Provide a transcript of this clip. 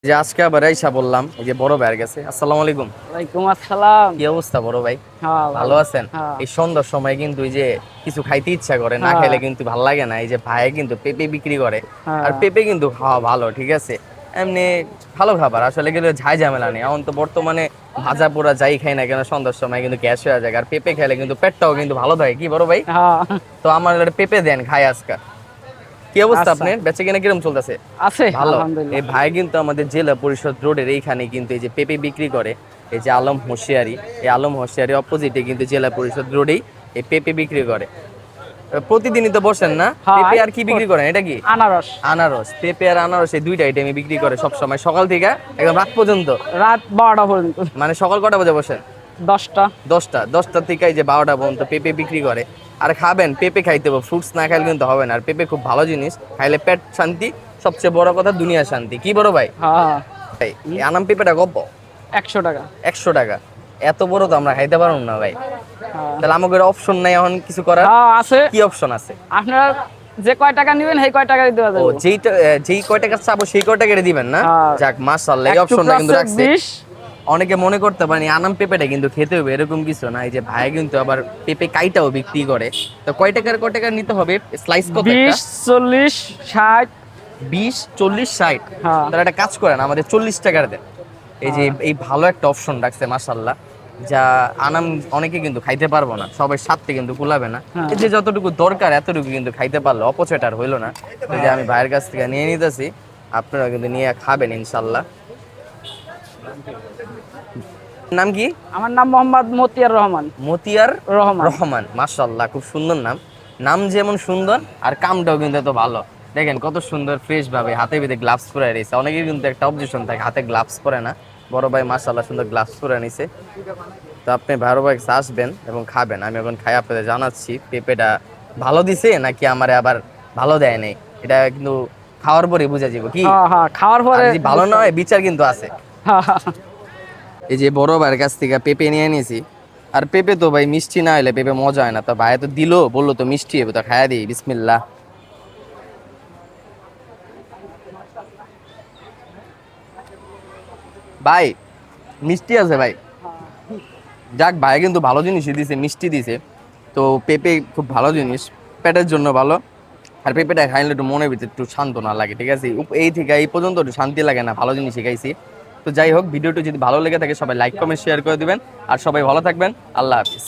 যে আজকে আবার আইসা বললাম এই যে বড় ভাইয়ের কাছে। আসসালামু আলাইকুম। ওয়ালাইকুম আসসালাম। কি অবস্থা বড় ভাই? হ্যাঁ ভালো ভালো। আছেন? হ্যাঁ এই সন্ধ্যার সময় কিন্তু এই যে কিছু খাইতে ইচ্ছা করে, না হ্যাঁ খাইলে কিন্তু ভাল লাগে না। এই যে ভাই কিন্তু পেঁপে বিক্রি করে, আর হ্যাঁ পেঁপে কিন্তু খাওয়া ভালো, ঠিক আছে, এমনি ভালো খাবার আসলে, কিন্তু ঝাই ঝামেলা নেই। এখন তো বর্তমানে ভাজা পোড়া যাই খাই না কেন সন্ধ্যার সময় কিন্তু গ্যাস হয়ে যায়, আর পেঁপে খেলে কিন্তু পেটটাও কিন্তু ভালো থাকে, কি বড় ভাই? হ্যাঁ। তো আমার একটা পেঁপে দেন, খাই আজকে। কি অবস্থা আচ্ছা, আপনার, বেচে কিনা কিরকম চলতেছে? আছে ভালো। আলহামদুলিল্লাহ। এই ভাই কিন্তু আমাদের জেলা পরিষদ রোডের এইখানে কিন্তু এই যে পেঁপে বিক্রি করে, এই যে আলম হোশিয়ারি, এই আলম হোশিয়ারি অপোজিটে কিন্তু জেলা পরিষদ রোডেই এই পেঁপে বিক্রি করে। প্রতিদিনই তো বসেন না? হ্যাঁ পেঁপে আর কি বিক্রি করেন, এটা কি? আনারস। আনারস। পেঁপে আর আনারস এই দুইটা আইটেমই বিক্রি করে সব সময়, সকাল থেকে একদম রাত পর্যন্ত। রাত 12টা পর্যন্ত। মানে সকাল কটা বাজে বসেন? 10টা। 10টা থেকে এই যে 12টা পর্যন্ত পেঁপে বিক্রি করে। আর খাবেন, পেঁপে খাইতে হবে, ফ্রুটস না খাইলে কিন্তু হবে না। আর পেঁপে খুব ভালো জিনিস, খাইলে পেট শান্তি, সবচেয়ে বড় কথা দুনিয়া শান্তি, কি বড় ভাই? হ্যাঁ ভাই এই আনাম পেঁপেটা কত? 100 টাকা। 100 টাকা? এত বড় তো আমরা খাইতে পারবো না ভাই। হ্যাঁ তাহলে আমাদের অপশন নাই এখন কিছু করার? হ্যাঁ আছে। কি অপশন আছে? আপনারা যে কয় টাকা নেবেন সেই কয় টাকা দিতে ও, পারবেন। যেই কয় টাকা চাবো সেই কয় টাকা দিবেন না? হ্যাঁ যাক মাশাআল্লাহ, এই এক অপশনটা টুকরা কিন্তু আছে রাখছে। 20। অনেকে মনে করতে পারেন এই আনাম পেঁপেটা কিন্তু খেতে হবে এরকম কিছু না, এই যে ভাই কিন্তু আবার পেঁপে কাইটাও বিক্রি করে। তো কয় টাকা নিতে হবে স্লাইস, কত একটা? 20 40 60। 20 40 60? হ্যাঁ তাহলে একটা কাজ করেন, আমাদের 40 টাকার দেন। এই যে হ্যাঁ এই ভালো একটা অপশন রাখছে মাশাআল্লাহ, যা আনাম অনেকে কিন্তু খাইতে পারবো না, সবাই স্বাদতে কিন্তু কুলাবে না। হ্যাঁ এই যে যতটুকু দরকার এতটুকু কিন্তু খাইতে পারলো, অপচয়টা আর হইলো না। এই যে আমি ভাইয়ের কাছ থেকে নিয়ে নিতেছি, আপনারা কিন্তু নিয়ে খাবেন ইনশাল্লাহ। নাম কি? আমার নাম মোহাম্মদ মতিয়ার রহমান। মতিয়ার রহমান। রহমান, মাশাআল্লাহ, খুব সুন্দর নাম। নাম যেমন সুন্দর আর কামটাও কিন্তু এত ভালো। দেখেন কত সুন্দর ফ্রেশ ভাবে হাতে বেঁধে গ্লাভস পরে রয়েছে। অনেকের কিন্তু একটা অবজেকশন থাকে হাতে গ্লাভস পরে না, বড় ভাই মাশাআল্লাহ সুন্দর গ্লাভস পরে নিছে। তো আপনি ভালো ভাই আসবেন এবং খাবেন। আমি এখন খাই আপনাদের জানাচ্ছি পেঁপেটা ভালো দিছে নাকি আমারে আবার ভালো দেয় নাই, এটা কিন্তু খাওয়ার পরে বুঝা যাবে কি। হ্যাঁ হ্যাঁ খাওয়ার আর পরে যদি ভালো না হয় বিচার কিন্তু আছে। হ্যাঁ হ্যাঁ এই যে বড় ভাইয়ের কাছ থেকে পেঁপে নিয়ে নিয়েছি, আর পেঁপে তো ভাই মিষ্টি না হলে পেঁপে মজা হয় না। তো ভাই তো দিলো, বললো তো মিষ্টি হবে, তো খাইয়া দিই, বিসমিল্লাহ। ভাই মিষ্টি আছে ভাই। যাক, ভাই কিন্তু ভালো জিনিসই দিছে, মিষ্টি দিছে। তো পেঁপে খুব ভালো জিনিস, পেটের জন্য ভালো। আর পেঁপেটা খাইলে একটু মনের ভিতরে একটু শান্তনা লাগে, ঠিক আছে। এই থেকে এই পর্যন্ত একটু শান্তি লাগে না, ভালো জিনিস শিখাইছি। তো যাই হোক, ভিডিওটি যদি ভালো লেগে থাকে সবাই লাইক কমেন্ট শেয়ার করে দিবেন, আর সবাই ভালো থাকবেন। আল্লাহ হাফিজ।